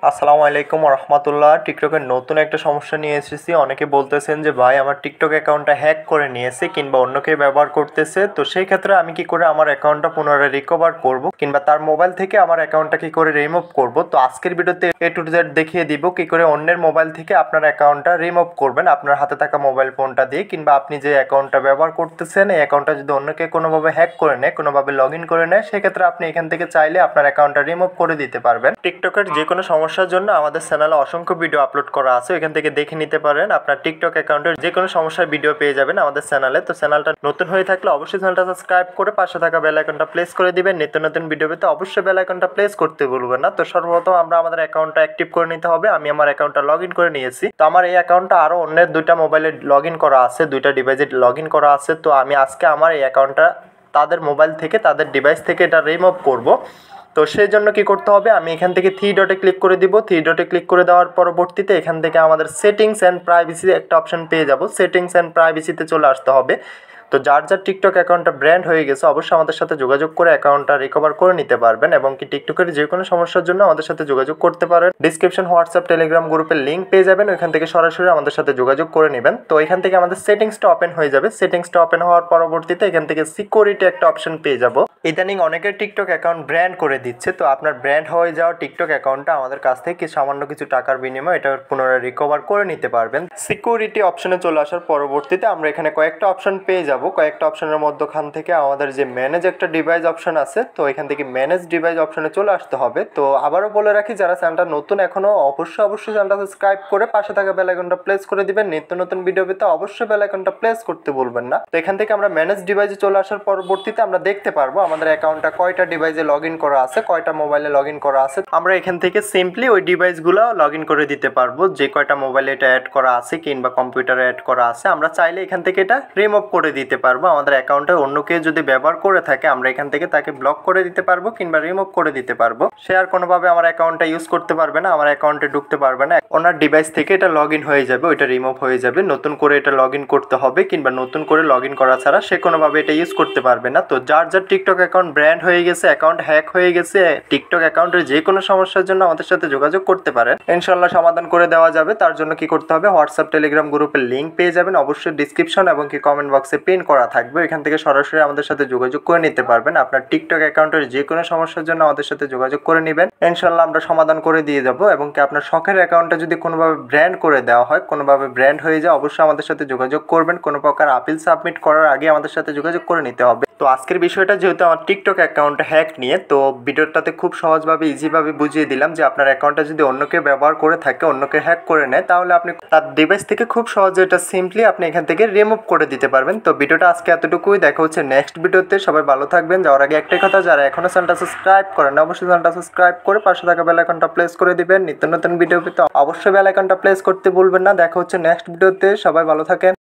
আসসালামু আলাইকুম রহমতুল্লাহ। টিকটকের নতুন একটা সমস্যা নিয়ে এসেছি। অনেকে বলতেছেন যে ভাই আমার টিকটক অ্যাকাউন্টটা হ্যাক করে নিয়েছে কিংবা অন্য কেউ ব্যবহার করতেছে, তো সেই ক্ষেত্রে আমি কি করে আমার অ্যাকাউন্টটা পুনরায় রিকভার করব কিংবা তার মোবাইল থেকে আমার অ্যাকাউন্টটা কি করে রিমুভ করব। তো আজকের ভিডিওতে A to Z দেখিয়ে দিব কি করে অন্যের মোবাইল থেকে আপনার অ্যাকাউন্টটা রিমুভ করবেন আপনার হাতে থাকা মোবাইল ফোনটা দিয়ে, কিংবা আপনি যে অ্যাকাউন্টটা ব্যবহার করতেছেন এই অ্যাকাউন্টটা যদি অন্য কেউ কোনোভাবে হ্যাক করে নেয়, কোনোভাবে লগ ইন করে নেয়, সেক্ষেত্রে আপনি এখান থেকে চাইলে আপনার অ্যাকাউন্টটা রিমুভ করে দিতে পারবেন। টিকটকের যে কোনো সমস্যার জন্য আমাদের চ্যানেলে অসংখ্য ভিডিও আপলোড করা আছে, এখান থেকে দেখে নিতে পারেন। আপনার টিকটক অ্যাকাউন্টের যে কোনো সমস্যার ভিডিও পেয়ে যাবেন আমাদের চ্যানেলে। তো চ্যানেলটা নতুন হয়ে থাকলে অবশ্যই চ্যানেলটা সাবস্ক্রাইব করে পাশে থাকা বেল আইকনটা প্রেস করে দিবেন। নিত্য নতুন ভিডিও পেতে অবশ্যই বেল আইকনটা প্রেস করতে ভুলবেন না। তো সর্বপ্রথম আমরা আমাদের অ্যাকাউন্টটা অ্যাক্টিভ করে নিতে হবে। আমি আমার অ্যাকাউন্টটা লগ ইন করে নিয়েছি। তো আমার এই অ্যাকাউন্টটা আরও অন্যের দুইটা মোবাইলে লগ ইন করা আছে, দুইটা ডিভাইসে লগ ইন করা আছে। তো আমি আজকে আমার এই অ্যাকাউন্টটা তাদের মোবাইল থেকে, তাদের ডিভাইস থেকে এটা রিমুভ করব। তো সেই জন্য কি করতে হবে, আমি এখান থেকে থ্রি ডটে ক্লিক করে দিব। থ্রি ডটে ক্লিক করে দেওয়ার পরবর্তীতে এখান থেকে আমাদের সেটিংস অ্যান্ড প্রাইভেসি একটা অপশন পেয়ে যাব। সেটিংস অ্যান্ড প্রাইভেসিতে চলে আসতে হবে। তো যার যার টিকটক অ্যাকাউন্টটা ব্র্যান্ড হয়ে গেছে অবশ্যই আমাদের সাথে যোগাযোগ করে অ্যাকাউন্টটা রিকভার করে নিতে পারবেন, এবং কি টিকটকের যে কোনো সমস্যার জন্য আমাদের সাথে যোগাযোগ করতে পারেন। ডিসক্রিপশন হোয়াটসঅ্যাপ টেলিগ্রাম গ্রুপের লিঙ্ক পেয়ে যাবেন, ওইখান থেকে সরাসরি আমাদের সাথে যোগাযোগ করে নেবেন। তো এখান থেকে আমাদের সেটিংসটা ওপেন হয়ে যাবে। সেটিংসটা ওপেন হওয়ার পরবর্তীতে এখান থেকে সিকিউরিটি একটা অপশন পেয়ে যাব। ইদানিং অনেকের টিকটক অ্যাকাউন্ট ব্র্যান্ড করে দিচ্ছে। তো আপনার ব্র্যান্ড হয়ে যাওয়া টিকটক অ্যাকাউন্টটা আমাদের কাছ থেকে সামান্য কিছু টাকার বিনিময়ে এটা পুনরায় রিকভার করে নিতে পারবেন। সিকিউরিটি অপশনে চলে আসার পরবর্তীতে আমরা এখানে কয়েকটা অপশন পেয়ে যাব। কয়েকটা অপশনের মধ্যখান থেকে আমাদের যে ম্যানেজ একটা ডিভাইস অপশন আছে, তো এখান থেকে ম্যানেজ ডিভাইস অপশনে চলে আসতে হবে। তো আবারও বলে রাখি, যারা চ্যানেলটা নতুন এখনও অবশ্যই চ্যানেলটা সাবস্ক্রাইব করে পাশে থাকা বেল আইকনটা প্রেস করে দিবেন। নিত্য নতুন ভিডিও পেতে অবশ্যই বেল আইকনটা প্রেস করতে ভুলবেন না। তো এখান থেকে আমরা ম্যানেজ ডিভাইসে চলে আসার পরবর্তীতে আমরা দেখতে পারবো আমাদের অ্যাকাউন্টটা কয়টা ডিভাইসে লগ ইন করা আছে, কয়টা মোবাইলে লগ ইন করা আছে। আমরা এখান থেকে সিম্পলি ওই ডিভাইসগুলো লগ ইন করে দিতে পারবো, যে কয়টা মোবাইলে এটা অ্যাড করা আছে কিংবা কম্পিউটারে অ্যাড করা আছে। আমরা চাইলে এখান থেকে এটা রিমুভ করে দিতে পারবো। আমাদের অ্যাকাউন্টে অন্য কেউ যদি ব্যবহার করে থাকে আমরা এখান থেকে তাকে ব্লক করে দিতে পারবো কিংবা রিমুভ করে দিতে পারবো। সে আর কোনোভাবে আমার অ্যাকাউন্টটা ইউজ করতে পারবে না, আমার অ্যাকাউন্টে ঢুকতে পারবে না। ওনার ডিভাইস থেকে এটা লগ ইন হয়ে যাবে, ওইটা রিমুভ হয়ে যাবে। নতুন করে এটা লগ ইন করতে হবে, কিংবা নতুন করে লগ ইন করা ছাড়া সে কোনোভাবে এটা ইউজ করতে পারবে না। তো যার যার টিকটক অ্যাকাউন্ট ব্র্যান্ড হয়ে গেছে, অ্যাকাউন্ট হ্যাক হয়ে গেছে, টিকটক অ্যাকাউন্টের যে কোনো সমস্যার জন্য আমাদের সাথে যোগাযোগ করতে পারেন, ইনশাল্লাহ সমাধান করে দেওয়া যাবে। তার জন্য কি করতে হবে, হোয়াটসঅ্যাপ টেলিগ্রাম গ্রুপের লিঙ্ক পেয়ে যাবেন, অবশ্যই ডিসক্রিপশন এবং কি কমেন্ট বক্সে পিন করা থাকবে। এখান থেকে সরাসরি আমাদের সাথে যোগাযোগ করে নিতে পারবেন। আপনার টিকটক অ্যাকাউন্টের যে কোনো সমস্যার জন্য আমাদের সাথে যোগাযোগ করে নেবেন, ইনশাল্লাহ আমরা সমাধান করে দিয়ে যাব। এবং কি আপনার শখের অ্যাকাউন্টটা যদি কোনোভাবে ব্র্যান্ড করে দেওয়া হয়, কোনোভাবে ব্র্যান্ড হয়ে যায়, অবশ্যই আমাদের সাথে যোগাযোগ করবেন। কোনো প্রকার আপিল সাবমিট করার আগে আমাদের সাথে যোগাযোগ করে নিতে হবে। তো আজকের বিষয়টা যেহেতু আমার টিকটক অ্যাকাউন্ট হ্যাক নিয়ে, তো ভিডিওটাতে খুব সহজভাবে ইজিভাবে বুঝিয়ে দিলাম যে আপনার অ্যাকাউন্টটা যদি অন্য কেউ ব্যবহার করে থাকে, অন্য কেউ হ্যাক করে নেয়, তাহলে আপনি তার ডিভাইস থেকে খুব সহজে এটা সিম্পলি আপনি এখান থেকে রিমুভ করে দিতে পারবেন। তো ভিডিওটা আজকে এতটুকুই, দেখা হচ্ছে নেক্সট ভিডিওতে। সবাই ভালো থাকবেন। যাওয়ার আগে একটাই কথা, যারা এখনো চ্যানেলটা সাবস্ক্রাইব করেন না অবশ্যই চ্যানেলটা সাবস্ক্রাইব করে পাশে থাকা বেল আইকনটা প্রেস করে দিবেন। নিত্য নতুন ভিডিও পেতে অবশ্যই বেল আইকনটা প্রেস করতে ভুলবেন না। দেখা হচ্ছে নেক্সট ভিডিওতে। সবাই ভালো থাকেন।